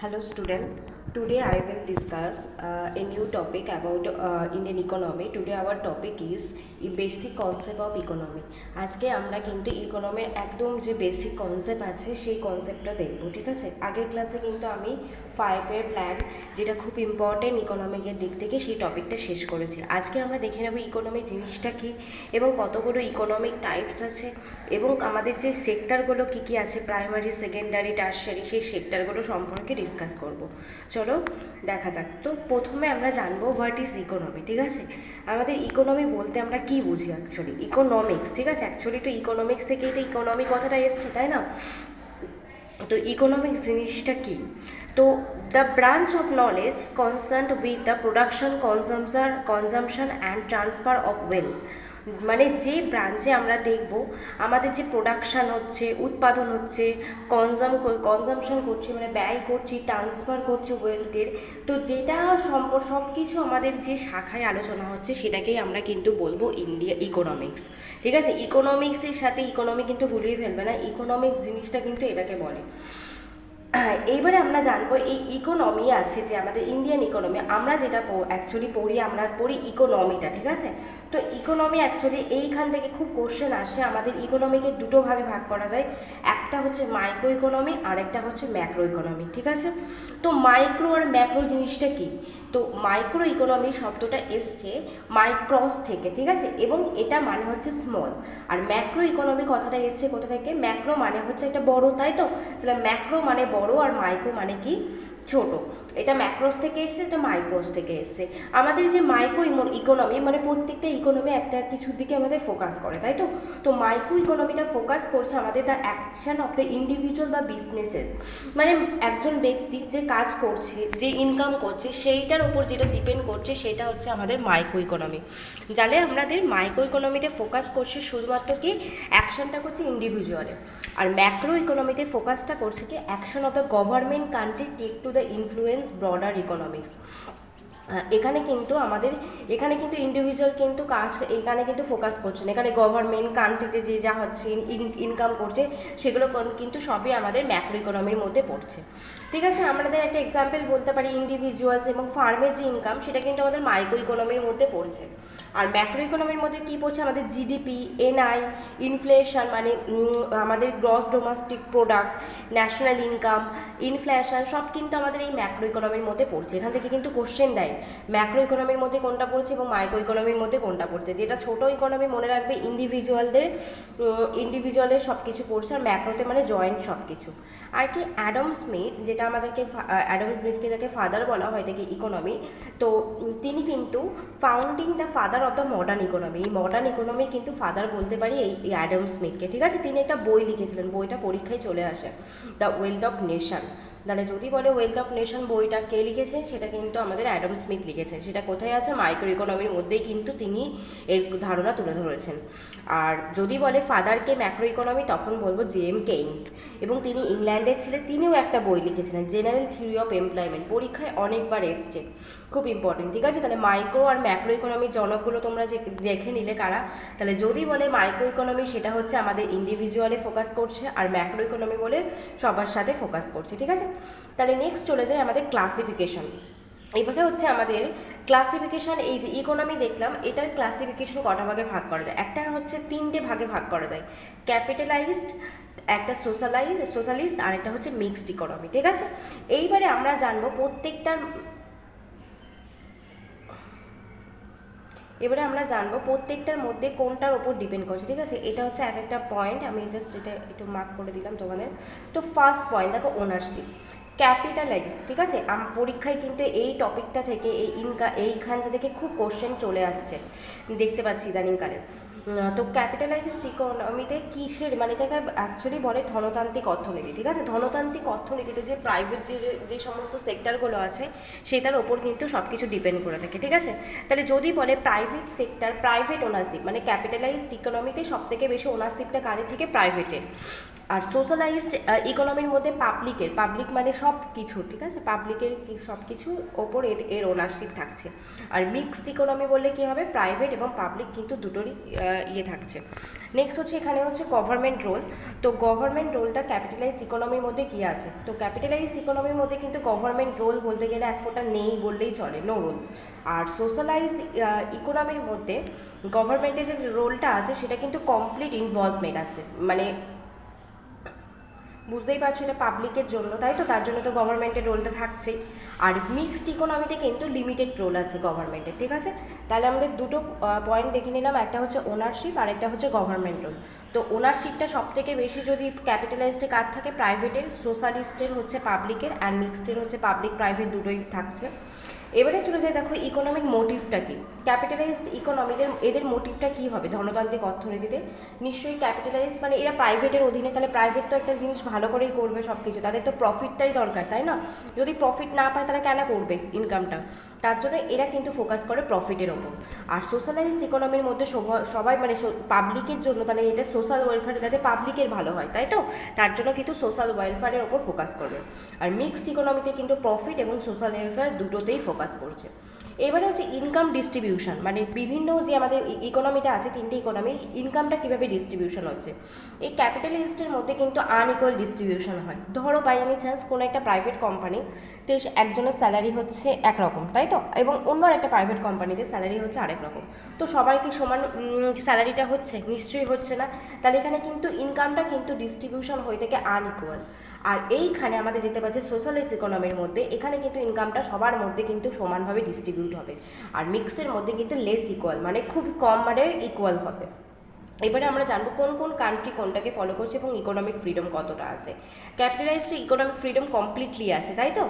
Hello student, today I will discuss a new topic about Indian economy. Today our topic is basic concept of economy. আজকে আমরা কিন্তু ইকোনমির একদম যে basic concept আছে সেই কনসেপ্টটা দেখব, ঠিক আছে। আগের ক্লাসে কিন্তু আমি 5-year প্ল্যান, যেটা খুব ইম্পর্টেন্ট ইকোনমিকের দিক থেকে, সেই টপিকটা শেষ করেছি। আজকে আমরা দেখে নেব ইকোনমি জিনিসটা কী এবং কতগুলো ইকোনমিক টাইপস আছে এবং আমাদের যে সেক্টরগুলো কী কী আছে, প্রাইমারি, সেকেন্ডারি, টারশারি, সেই সেক্টরগুলো সম্পর্কে ডিসকাস করব। চলো দেখা যাক। তো প্রথমে আমরা জানবো হোয়াট ইজ ইকোনমি, ঠিক আছে। আমাদের ইকোনমি বলতে আমরা কি বুঝি অ্যাকচুয়ালি, ইকোনমিক্স, ঠিক আছে। অ্যাকচুয়ালি তো ইকোনমিক্স থেকেই তো ইকোনমি কথাটা এসছে, তাই না। তো ইকোনমিক্স জিনিসটা কি? তো the branch of knowledge concerned with the production, consumption and transfer of wealth, মানে যে ব্রাঞ্চে আমরা দেখব আমাদের যে প্রোডাকশান হচ্ছে, উৎপাদন হচ্ছে, কনজামশন করছি মানে ব্যয় করছি, ট্রান্সফার করছি ওয়েলথের, তো যেটা সব কিছু আমাদের যে শাখায় আলোচনা হচ্ছে সেটাকেই আমরা কিন্তু বলবো ইকোনমিক্স, ঠিক আছে। ইকোনমিক্সের সাথে ইকোনমি কিন্তু গুলিয়ে ফেলবে না, ইকোনমিক্স জিনিসটা কিন্তু এটাকে বলে। এইবারে আমরা জানবো এই ইকোনমি আছে যে আমাদের ইন্ডিয়ান ইকোনমি, আমরা যেটা অ্যাকচুয়ালি পড়ি, আমরা পড়ি ইকোনমিটা, ঠিক আছে। তো ইকোনমি অ্যাকচুয়ালি এইখান থেকে খুব কোশ্চেন আসে। আমাদের ইকোনমিকে দুটো ভাগে ভাগ করা যায়, একটা হচ্ছে মাইক্রো ইকোনমি আর একটা হচ্ছে ম্যাক্রো ইকোনমি, ঠিক আছে। তো মাইক্রো আর ম্যাক্রো জিনিসটা কি? তো মাইক্রো ইকোনমি শব্দটা এসছে মাইক্রস থেকে, ঠিক আছে, এবং এটা মানে হচ্ছে স্মল। আর ম্যাক্রো ইকোনমি কথাটা এসছে কোথা থেকে? ম্যাক্রো মানে হচ্ছে একটা বড়, তাই তো। তাহলে ম্যাক্রো মানে বড় আর মাইক্রো মানে কি? ছোট। এটা ম্যাক্রোস থেকে এসছে, এটা মাইক্রোস থেকে এসছে। আমাদের যে মাইক্রো ইকোনমি মানে প্রত্যেকটা ইকোনমি একটা কিছুর দিকে আমাদের ফোকাস করে, তাই তো। তো মাইক্রো ইকোনমিটা ফোকাস করছে আমাদের the action of the individual বা বিজনেসেস, মানে একজন ব্যক্তি যে কাজ করছে, যে ইনকাম করছে, সেইটার উপর যেটা ডিপেন্ড করছে সেটা হচ্ছে আমাদের মাইক্রো ইকোনমি। জানে আমাদের মাইক্রো ইকোনমিতে ফোকাস করছে শুধুমাত্র কি অ্যাকশনটা করছে ইন্ডিভিজুয়ালে, আর ম্যাক্রো ইকোনমিতে ফোকাসটা করছে কি action of the government country take to the influence broader economics. এখানে কিন্তু ইন্ডিভিজুয়াল কিন্তু কাজ এখানে কিন্তু ফোকাস করছে না, এখানে গভর্নমেন্ট কান্ট্রিতে যে যা হচ্ছে ইনকাম করছে সেগুলো কিন্তু সবই আমাদের ম্যাক্রো ইকোনমির মধ্যে পড়ছে, ঠিক আছে। আমাদের একটা এক্সাম্পল বলতে পারি, ইন্ডিভিজুয়ালস এবং ফার্মের যে ইনকাম সেটা কিন্তু আমাদের মাইক্রো ইকোনমির মধ্যে পড়ছে। আর ম্যাক্রো ইকোনমির মধ্যে কী পড়ছে? আমাদের জিডিপি, এনআই, ইনফ্লেশন মানে আমাদের gross domestic product, national income, inflation, সব কিন্তু আমাদের এই ম্যাক্রো ইকোনমির মধ্যে পড়ছে। এখান থেকে কিন্তু কোশ্চেন দেয় ম্যাক্রো ইকোনমির মধ্যে কোনটা পড়ছে এবং মাইক্রো ইকোনমির মধ্যে কোনটা পড়ছে। যেটা ছোটো ইকোনমি মনে রাখবে ইন্ডিভিজুয়ালের সব কিছু পড়ছে, আর ম্যাক্রোতে মানে জয়েন্ট সব কিছু। আর কি অ্যাডাম স্মিথ, যেটা আমাদেরকে অ্যাডাম স্মিথকে যাকে ফাদার বলা হয় থেকে ইকোনমি, তো তিনি কিন্তু founding the father of the modern economy, এই মডার্ন ইকোনমির কিন্তু ফাদার বলতে পারি এই অ্যাডাম স্মিথকে, ঠিক আছে। তিনি একটা বই লিখেছিলেন, বইটা পরীক্ষায় চলে আসে, দ্য ওয়েলথ অফ নেশন। তাহলে যদি বলে ওয়েলথ অফ নেশন বইটা কে লিখেছেন, সেটা কিন্তু আমাদের অ্যাডাম স্মিথ লিখেছেন। সেটা কোথায় আছে? মাইক্রো ইকোনমির মধ্যেই কিন্তু তিনি এর ধারণা তুলে ধরেছেন। আর যদি বলে ফাদারকে ম্যাক্রো ইকোনমি, তখন বলবো জেম কেইন্স, এবং তিনি ইংল্যান্ডের ছিলেন, তিনিও একটা বই লিখেছিলেন, জেনারেল থিওরি অফ এমপ্লয়মেন্ট, পরীক্ষায় অনেকবার এসছে, খুব ইম্পর্টেন্ট, ঠিক আছে। তাহলে মাইক্রো আর ম্যাক্রো ইকোনমির জনকগুলো তোমরা যে দেখে নিলে কারা। তাহলে যদি বলে মাইক্রো ইকোনমি, সেটা হচ্ছে আমাদের ইন্ডিভিজুয়ালে ফোকাস করছে, আর ম্যাক্রো ইকোনমি বলে সবার সাথে ফোকাস করছে, ঠিক আছে। তাহলে নেক্সট চলে যায় আমাদের ক্লাসিফিকেশন। এবারে হচ্ছে আমাদের ক্লাসিফিকেশান, এই যে ইকোনমি দেখলাম, এটার ক্লাসিফিকেশন কটা ভাগে ভাগ করা যায়? একটা হচ্ছে 3টে ভাগে ভাগ করা যায়, ক্যাপিটালাইজড, একটা সোশ্যালিস্ট, আর একটা হচ্ছে মিক্সড ইকোনমি, ঠিক আছে। এইবারে আমরা জানবো প্রত্যেকটার মধ্যে কোনটার ওপর ডিপেন্ড করছে, ঠিক আছে। এটা হচ্ছে এক একটা পয়েন্ট, আমি জাস্ট এটা একটু মার্ক করে দিলাম তোমাদের। তো ফার্স্ট পয়েন্ট দেখো, ওনারশিপ, ক্যাপিটালাইজ, ঠিক আছে। পরীক্ষায় কিন্তু এই টপিকটা থেকে এইখানটা থেকে খুব কোশ্চেন চলে আসছে, দেখতে পাচ্ছি ইদানিংকালে। তো ক্যাপিটালাইজড ইকোনমিতে কিসের, মানে এটাকে অ্যাকচুয়ালি বলে ধনতান্ত্রিক অর্থনীতি, ঠিক আছে। ধনতান্ত্রিক অর্থনীতিতে যে প্রাইভেট যে সমস্ত সেক্টরগুলো আছে সেটার ওপর কিন্তু সব কিছু ডিপেন্ড করে থাকে, ঠিক আছে। তাহলে যদি বলে প্রাইভেট সেক্টর, প্রাইভেট ওনারশিপ, মানে ক্যাপিটালাইজড ইকোনমিতে সব থেকে বেশি ওনারশিপটা কাদের থেকে? প্রাইভেটের। আর সোশ্যালাইজড ইকোনমির মধ্যে পাবলিক মানে সব কিছু, ঠিক আছে, পাবলিকের সব কিছুর ওপর এর ওনারশিপ থাকছে। আর মিক্সড ইকোনমি বললে কী হবে, প্রাইভেট এবং পাবলিক কিন্তু দুটোরই ইয়ে থাকছে। নেক্সট হচ্ছে এখানে হচ্ছে গভর্নমেন্ট রোল। তো গভর্নমেন্ট রোলটা ক্যাপিটালাইজ ইকোনমির মধ্যে কী আছে, তো ক্যাপিটালাইজ ইকোনমির মধ্যে কিন্তু গভর্নমেন্ট রোল বলতে গেলে এক ফোঁটা নেই বললেই চলে, নো রোল। আর সোশ্যালাইজ ইকোনমির মধ্যে গভর্নমেন্টের যে রোলটা আছে সেটা কিন্তু কমপ্লিট ইনভলভমেন্ট আছে, মানে বুঝতেই পারছো এটা পাবলিকের জন্য, তাই তো, তার জন্য তো গভর্নমেন্টের রোলটা থাকছেই। আর মিক্সড ইকোনমিতে কিন্তু লিমিটেড রোল আছে গভর্নমেন্টের, ঠিক আছে। তাহলে আমাদের দুটো পয়েন্ট দেখে নিলাম, একটা হচ্ছে ওনারশিপ আর একটা হচ্ছে গভর্নমেন্ট রোল। তো ওনারশিপটা সব থেকে বেশি যদি ক্যাপিটালাইজডে কার থাকে, প্রাইভেটের, সোশ্যালিস্টের হচ্ছে পাবলিকের, আর মিক্সডের হচ্ছে পাবলিক প্রাইভেট দুটোই থাকছে। এবারে চলে যায়, দেখো ইকোনমিক মোটিভটা কী, ক্যাপিটালাইজড এদের মোটিভটা কী হবে ধনতান্ত্রিক অর্থনীতিতে। নিশ্চয়ই ক্যাপিটালাইজ মানে এরা প্রাইভেটের অধীনে, তাহলে প্রাইভেট তো একটা জিনিস ভালো করেই করবে সব কিছু, তাদের তো প্রফিটটাই দরকার, তাই না। যদি প্রফিট না পায় তাহলে কেন করবে ইনকামটা, তার জন্য এরা কিন্তু ফোকাস করে প্রফিটের ওপর। আর সোশ্যালাইজড ইকোনমির মধ্যে সবাই মানে পাবলিকের জন্য, তাহলে এটা সোশ্যাল ওয়েলফেয়ার যাতে পাবলিকের ভালো হয়, তাই তো, তার জন্য কিন্তু সোশ্যাল ওয়েলফেয়ারের ওপর ফোকাস করবে। আর মিক্সড ইকোনমিতে কিন্তু প্রফিট এবং সোশ্যাল ওয়েলফেয়ার দুটোতেই ফোকাস করছে। এবারে হচ্ছে ইনকাম ডিস্ট্রিবিউশন, মানে বিভিন্ন যে আমাদের ইকোনমিটা আছে, তিনটে ইকোনমি, ইনকামটা কীভাবে ডিস্ট্রিবিউশন হচ্ছে। এই ক্যাপিটালিস্টের মধ্যে কিন্তু আনইকুয়াল ডিস্ট্রিবিউশন হয়। ধরো বাই এনি চান্স কোনো একটা প্রাইভেট কোম্পানিতে একজনের স্যালারি হচ্ছে একরকম, তাই তো, এবং অন্য একটা প্রাইভেট কোম্পানিতে স্যালারি হচ্ছে আরেক রকম। তো সবার কি সমান স্যালারিটা হচ্ছে? নিশ্চয়ই হচ্ছে না। তাহলে এখানে কিন্তু ইনকামটা কিন্তু ডিস্ট্রিবিউশন হয়ে থেকে আনইকুয়াল। আর এইখানে আমাদের যেতে পারছে সোশ্যালাইজ ইকোনমির মধ্যে, এখানে কিন্তু ইনকামটা সবার মধ্যে কিন্তু সমানভাবে ডিস্ট্রিবিউট হবে। আর মিক্সডের মধ্যে কিন্তু লেস ইকুয়াল, মানে খুব কম মানে ইকুয়াল হবে। এবারে আমরা জানবো কোন কোন কান্ট্রি কোনটাকে ফলো করছে এবং ইকোনমিক ফ্রিডম কতটা আছে। ক্যাপিটালাইজড ইকোনমিক ফ্রিডম কমপ্লিটলি আছে, তাই তো,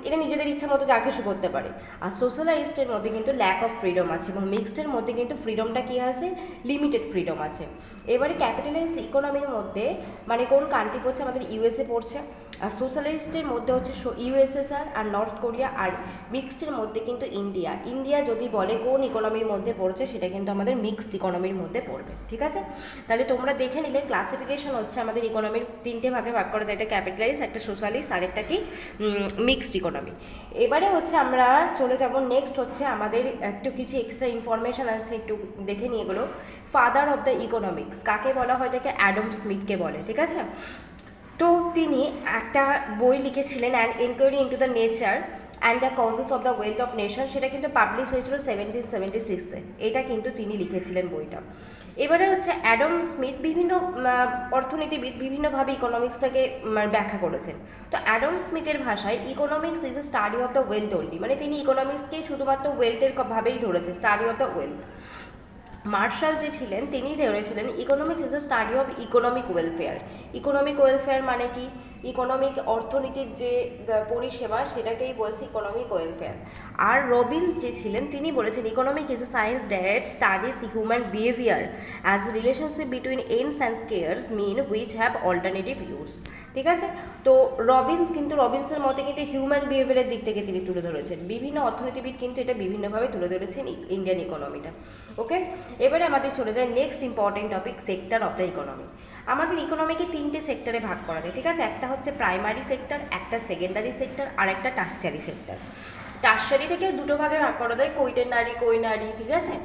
এটা নিজেদের ইচ্ছা মতো যা কিছু করতে পারে। আর সোশ্যালাইজডের মধ্যে কিন্তু ল্যাক অফ ফ্রিডম আছে, এবং মিক্সডের মধ্যে কিন্তু ফ্রিডমটা কী আছে, লিমিটেড ফ্রিডম আছে। এবারে ক্যাপিটালাইজড ইকোনমির মধ্যে মানে কোন কান্ট্রি পড়ছে, আমাদের ইউএসএ পড়ছে। আর সোশ্যালিস্টের মধ্যে হচ্ছে ইউএসএসআর আর নর্থ কোরিয়া। আর মিক্সডের মধ্যে কিন্তু ইন্ডিয়া যদি বলে কোন ইকোনমির মধ্যে পড়ছে, সেটা কিন্তু আমাদের মিক্সড ইকোনমির মধ্যে পড়বে, ঠিক আছে। তাহলে তোমরা দেখে নিলে ক্লাসিফিকেশন হচ্ছে আমাদের ইকোনমির তিনটে ভাগে ভাগ করা যায়, একটা ক্যাপিটালাইজ, একটা সোশ্যালিস্ট, আর একটা কি মিক্সড ইকোনমি। এবারে হচ্ছে আমরা চলে যাব, নেক্সট হচ্ছে আমাদের একটু কিছু এক্সট্রা ইনফরমেশান আছে, একটু দেখে নিয়ে এগুলো। ফাদার অফ দ্য ইকোনমিক্স কাকে বলা হয়, তাকে অ্যাডাম স্মিথকে বলে, ঠিক আছে। তো তিনি একটা বই লিখেছিলেন, an enquiry into the nature and the causes of the wealth of nation, সেটা কিন্তু পাবলিশ হয়েছিল 1776-এ, এটা কিন্তু তিনি লিখেছিলেন বইটা। এবারে হচ্ছে অ্যাডাম স্মিথ বিভিন্ন অর্থনীতিবিদ বিভিন্নভাবে ইকোনমিক্সটাকে ব্যাখ্যা করেছেন। তো অ্যাডাম স্মিথের ভাষায় economics is a study of the wealth only, মানে তিনি ইকোনমিক্সকে শুধুমাত্র ওয়েলথের ভাবেই ধরেছে, study of the wealth. Marshall যে ছিলেন তিনি ধরেছিলেন economics is a study of economic welfare. Economic welfare মানে কি, ইকোনমিক অর্থনীতির যে পরিষেবা সেটাকেই বলছে ইকোনমিক ওয়েলফেয়ার। আর রবিনস যে ছিলেন তিনি বলেছেন economic is a science that studies human behaviour as relationship between ends and scarce mean which have alternative use, ঠিক আছে। তো রবিনসের মতে কিন্তু হিউম্যান বিহেভিয়ারের দিক থেকে তিনি তুলে ধরেছেন, বিভিন্ন অর্থনীতিবিদ কিন্তু এটা বিভিন্নভাবে তুলে ধরেছেন ইন্ডিয়ান ইকোনমিটা, ওকে। এবারে আমাদের চলে যায় next important topic, sector of the economy. আমাদের ইকোনমিকে তিনটে সেক্টরে ভাগ করা যায়, ঠিক আছে। একটা হচ্ছে প্রাইমারি সেক্টর, একটা সেকেন্ডারি সেক্টর, আর একটা টার্সিয়ারি সেক্টর। টার্সিয়ারি থেকে দুটো ভাগে ভাগ করা যায়, কোইনারি, ঠিক আছে।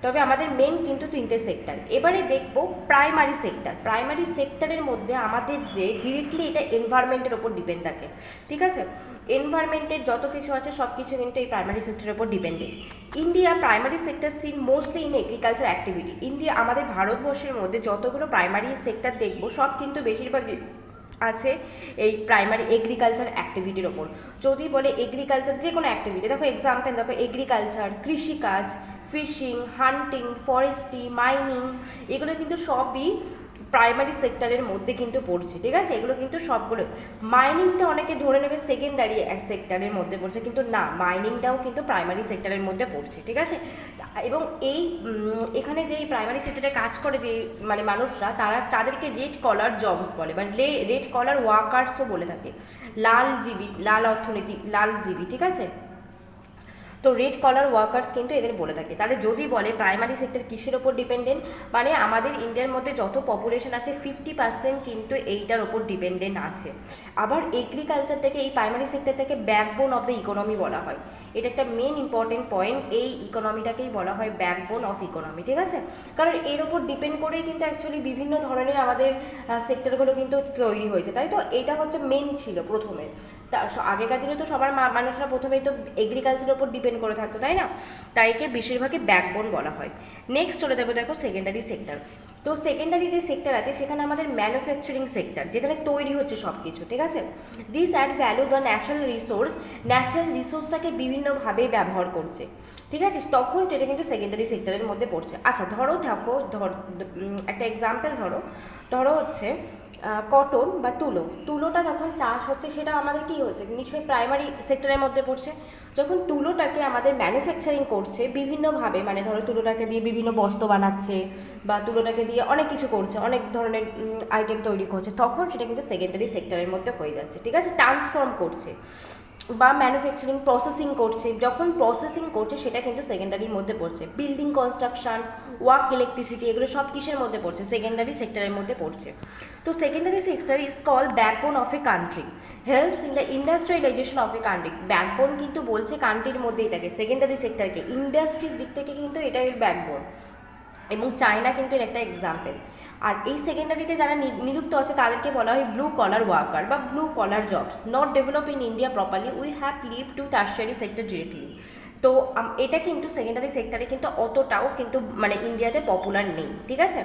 তবে আমাদের মেন কিন্তু তিনটে সেক্টর। এবারে দেখব প্রাইমারি সেক্টরের মধ্যে আমাদের যে ডিরেক্টলি এটা এনভায়রনমেন্টের ওপর ডিপেন্ড থাকে, ঠিক আছে। এনভায়রনমেন্টের যত কিছু আছে সব কিছু কিন্তু এই প্রাইমারি সেক্টরের উপর dependent. India primary sector seen mostly in agriculture activity. India আমাদের ভারতবর্ষের মধ্যে যতগুলো প্রাইমারি সেক্টর দেখবো সব কিন্তু বেশিরভাগই আছে এই প্রাইমারি এগ্রিকালচার অ্যাক্টিভিটির ওপর। যদি বলে এগ্রিকালচার যে কোনো অ্যাক্টিভিটি, দেখো এক্সাম্পল দেখো, এগ্রিকালচার, কৃষিকাজ, ফিশিং, হান্টিং, ফরেস্ট্রি, মাইনিং, এগুলো কিন্তু সবই প্রাইমারি সেক্টরের মধ্যে কিন্তু পড়ছে, ঠিক আছে। এগুলো কিন্তু সবগুলো, মাইনিংটা অনেকে ধরে নেবে সেকেন্ডারি সেক্টরের মধ্যে পড়ছে, কিন্তু না, মাইনিংটাও কিন্তু প্রাইমারি সেক্টরের মধ্যে পড়ছে, ঠিক আছে। এবং এখানে যে প্রাইমারি সেক্টরে কাজ করে যে মানে মানুষরা, তাদেরকে রেড কলার জবস বলে, বা রেড কলার ওয়ার্কার্সও বলে থাকে, লালজীবী, ঠিক আছে। তো রেড কলার ওয়ার্কার্স কিন্তু এদের বলে থাকে। তাহলে যদি বলে প্রাইমারি সেক্টর কিসের ওপর ডিপেন্ডেন্ট, মানে আমাদের ইন্ডিয়ার মধ্যে যত পপুলেশন আছে 50% কিন্তু এইটার ওপর ডিপেন্ডেন্ট আছে। আবার এগ্রিকালচারটাকে এই প্রাইমারি সেক্টরটাকে ব্যাকবোন অফ দ্য ইকোনমি বলা হয়। এটা একটা মেন ইম্পর্টেন্ট পয়েন্ট, এই ইকোনমিটাকেই বলা হয় ব্যাকবোন অফ ইকোনমি, ঠিক আছে। কারণ এর ওপর ডিপেন্ড করেই কিন্তু অ্যাকচুয়ালি বিভিন্ন ধরনের আমাদের সেক্টরগুলো কিন্তু তৈরি হয়েছে, তাই তো। এটা হচ্ছে মেন ছিল প্রথমে। তা আগেকার দিনে তো সবার মানুষরা প্রথমেই তো এগ্রিকালচারের উপর ডিপেন্ড করে থাকতো, তাই না। তাই একে বেশিরভাগই ব্যাকবোন বলা হয়। নেক্সট চলে যাবো দেখো সেকেন্ডারি সেক্টর। তো সেকেন্ডারি যে সেক্টর আছে সেখানে আমাদের ম্যানুফ্যাকচারিং সেক্টর, যেখানে তৈরি হচ্ছে সব কিছু, ঠিক আছে। This add value the natural রিসোর্সটাকে বিভিন্নভাবে ব্যবহার করছে, ঠিক আছে। তখন এটা কিন্তু সেকেন্ডারি সেক্টরের মধ্যে পড়ছে। আচ্ছা ধরো একটা এক্সাম্পল ধরো হচ্ছে কটন বা তুলোটা যখন চাষ হচ্ছে সেটা আমাদের কী হচ্ছে, নিশ্চয়ই প্রাইমারি সেক্টরের মধ্যে পড়ছে। যখন তুলোটাকে আমাদের ম্যানুফ্যাকচারিং করছে বিভিন্নভাবে, মানে ধরো তুলোটাকে দিয়ে বিভিন্ন বস্ত্র বানাচ্ছে বা তুলোটাকে দিয়ে অনেক কিছু করছে, অনেক ধরনের আইটেম তৈরি করছে, তখন সেটা কিন্তু সেকেন্ডারি সেক্টরের মধ্যে হয়ে যাচ্ছে, ঠিক আছে। ট্রান্সফর্ম করছে বা ম্যানুফ্যাকচারিং প্রসেসিং করছে, যখন প্রসেসিং করছে সেটা কিন্তু সেকেন্ডারির মধ্যে পড়ছে। বিল্ডিং কনস্ট্রাকশন, ওয়ার্ক, ইলেকট্রিসিটি, এগুলো সব কিসের মধ্যে পড়ছে, সেকেন্ডারি সেক্টরের মধ্যে পড়ছে। তো secondary sector is called backbone of a country, helps in the industrialisation of a country. Backbone কিন্তু বলছে কান্ট্রির মধ্যে এটাকে, সেকেন্ডারি সেক্টরকে, ইন্ডাস্ট্রির দিক থেকে কিন্তু এটা এর ব্যাকবোন, এবং চায়না কিন্তু এর একটা এক্সাম্পল। আর এই সেকেন্ডারিতে যারা নিযুক্ত আছে তাদেরকে বলা হয় ব্লু কলার ওয়ার্কার বা blue collar jobs, not develop in India properly, we have leave to tertiary sector directly. তো এটা কিন্তু সেকেন্ডারি সেক্টরে কিন্তু অতটাও কিন্তু মানে ইন্ডিয়াতে পপুলার নেই, ঠিক আছে।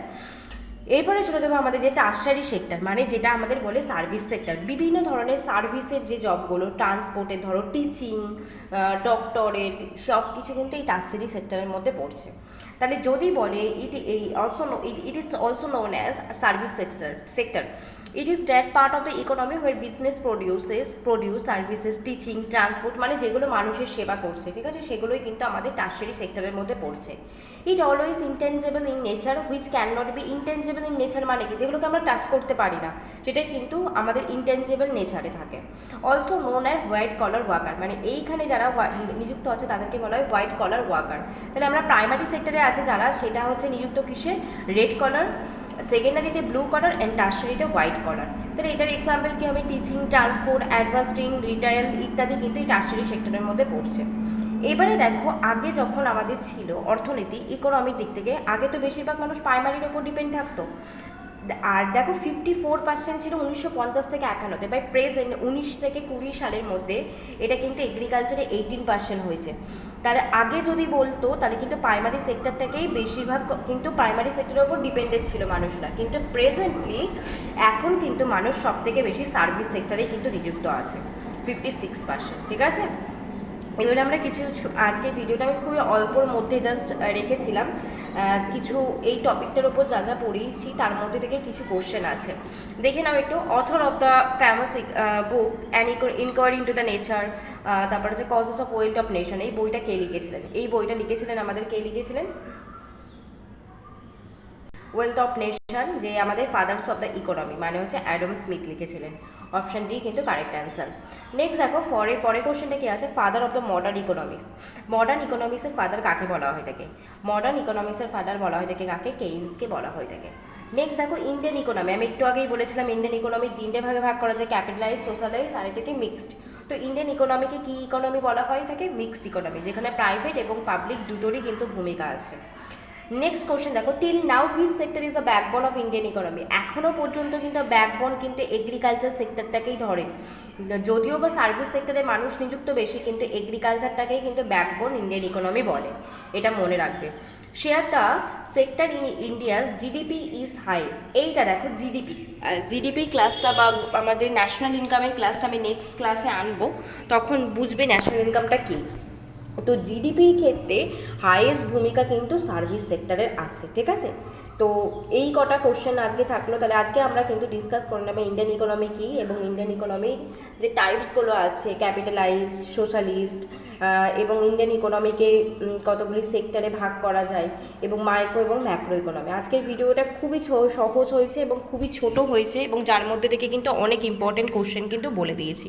এরপরে চলে যাবো আমাদের যে টার্শিয়ারি সেক্টর, মানে যেটা আমাদের বলে সার্ভিস সেক্টর। বিভিন্ন ধরনের সার্ভিসের যে জবগুলো, ট্রান্সপোর্টের ধরো টিচিং, ডক্টরের, সব কিছু কিন্তু এই টার্শিয়ারি সেক্টরের মধ্যে পড়ছে। তাহলে যদি বলে it is also known as service sector, it is that part of the economy where business produce services, teaching, transport, মানে যেগুলো মানুষের সেবা করছে, ঠিক আছে, সেগুলোই কিন্তু আমাদের টার্শিয়ারি সেক্টরের মধ্যে পড়ছে। It always intangible in nature which can not be intangible in nature, মানে কি, যেগুলোকে আমরা টাচ করতে পারি না সেটাই কিন্তু আমাদের ইনটেনজিবল নেচারে থাকে। Also known as white collar worker, মানে এইখানে যারা নিযুক্ত আছে তাদেরকে বলা হয় হোয়াইট কলার ওয়ার্কার। তাহলে আমরা প্রাইমারি সেক্টরে আছে যারা, সেটা হচ্ছে নিযুক্ত কিসে, রেড কলার, সেকেন্ডারিতে ব্লু কলার অ্যান্ড টার্শারিতে হোয়াইট কলার। তাহলে এটার এক্সাম্পল কী হবে, টিচিং, ট্রান্সপোর্ট, অ্যাডভার্টিং, রিটেল ইত্যাদি কিন্তু এই টার্শারি সেক্টরের মধ্যে পড়ছে। এবারে দেখো, আগে যখন আমাদের ছিল অর্থনীতি ইকোনমির দিক থেকে, আগে তো বেশিরভাগ মানুষ প্রাইমারির ওপর ডিপেন্ড থাকতো। আর দেখো 54% ছিল 1950 থেকে 51-তে, বাই প্রেজেন্ট 19 থেকে 20 সালের মধ্যে এটা কিন্তু এগ্রিকালচারে 18% হয়েছে। তাহলে আগে যদি বলতো তাহলে কিন্তু প্রাইমারি সেক্টরটাকেই বেশিরভাগ কিন্তু প্রাইমারি সেক্টরের উপর ডিপেন্ডেন্ট ছিল মানুষরা, কিন্তু প্রেজেন্টলি এখন কিন্তু মানুষ সব থেকে বেশি সার্ভিস সেক্টরেই কিন্তু নিযুক্ত আছে 56%, ঠিক আছে। এবারে আমরা কিছু, আজকে ভিডিওটা আমি খুবই অল্পর মধ্যে জাস্ট রেখেছিলাম, কিছু এই টপিকটার ওপর যা যা পড়িয়েছি তার মধ্যে থেকে কিছু কোশ্চেন আছে, দেখে নাও একটু। Author of the famous book an inquiry into the nature, তারপর হচ্ছে causes of wealth of nation, এই বইটা কে লিখেছিলেন, এই বইটা লিখেছিলেন আমাদের কে লিখেছিলেন, ওয়েলথ অফ নেশন, যে আমাদের ফাদার্স অফ দ্য ইকোনমি মানে হচ্ছে অ্যাডাম স্মিথ লিখেছিলেন। অপশান ডি কিন্তু কারেক্ট অ্যান্সার। নেক্সট দেখো, পরে কোশ্চেনটা কি আছে, father of the modern economics. Modern ইকোনমিক্সের ফাদার কাকে বলা হয়ে থাকে, মডার্ন ইকোনমিক্সের ফাদার বলা হয়ে থাকে কাকে, কেইন্সকে বলা হয়ে থাকে। নেক্সট দেখো, ইন্ডিয়ান ইকোনমি, আমি একটু আগেই বলেছিলাম ইন্ডিয়ান ইকোনমি 3টে ভাগে ভাগ করা যায়, ক্যাপিটালাইজ, সোশ্যালাইজ আর এটাকে মিক্সড। তো ইন্ডিয়ান ইকোনমিকে কি ইকোনমি বলা হয় থাকে, মিক্সড ইকোনমি, যেখানে প্রাইভেট এবং পাবলিক দুটোরই কিন্তু ভূমিকা আছে। নেক্সট কোশ্চেন দেখো, till now which sector is the backbone of Indian economy. এখনও পর্যন্ত কিন্তু ব্যাকবোন কিন্তু এগ্রিকালচার সেক্টরটাকেই ধরে, যদিও বা সার্ভিস সেক্টরে মানুষ নিযুক্ত বেশি, কিন্তু এগ্রিকালচারটাকেই কিন্তু ব্যাকবোন ইন্ডিয়ান ইকোনমি বলে, এটা মনে রাখবে। Share the sector in India's GDP is highest, এইটা দেখো জিডিপি ক্লাসটা বা আমাদের ন্যাশনাল ইনকামের ক্লাসটা আমি নেক্সট ক্লাসে আনবো, তখন বুঝবে ন্যাশনাল ইনকামটা কী। তো জিডিপির ক্ষেত্রে হাইয়েস্ট ভূমিকা কিন্তু সার্ভিস সেক্টরের আছে, ঠিক আছে। তো এই কটা কোশ্চেন আজকে থাকলো। তাহলে আজকে আমরা কিন্তু ডিসকাস করে নেবো ইন্ডিয়ান ইকোনমি কী এবং ইন্ডিয়ান ইকোনমির যে টাইপসগুলো আছে, ক্যাপিটালাইজ, সোশ্যালিস্ট, এবং ইন্ডিয়ান ইকোনমিকে কতগুলি সেক্টরে ভাগ করা যায়, এবং মাইক্রো এবং ম্যাক্রো ইকোনমি। আজকের ভিডিওটা খুবই সহজ হয়েছে এবং খুবই ছোট হয়েছে, এবং যার মধ্যে থেকে কিন্তু অনেক ইম্পর্টেন্ট কোশ্চেন কিন্তু বলে দিয়েছি।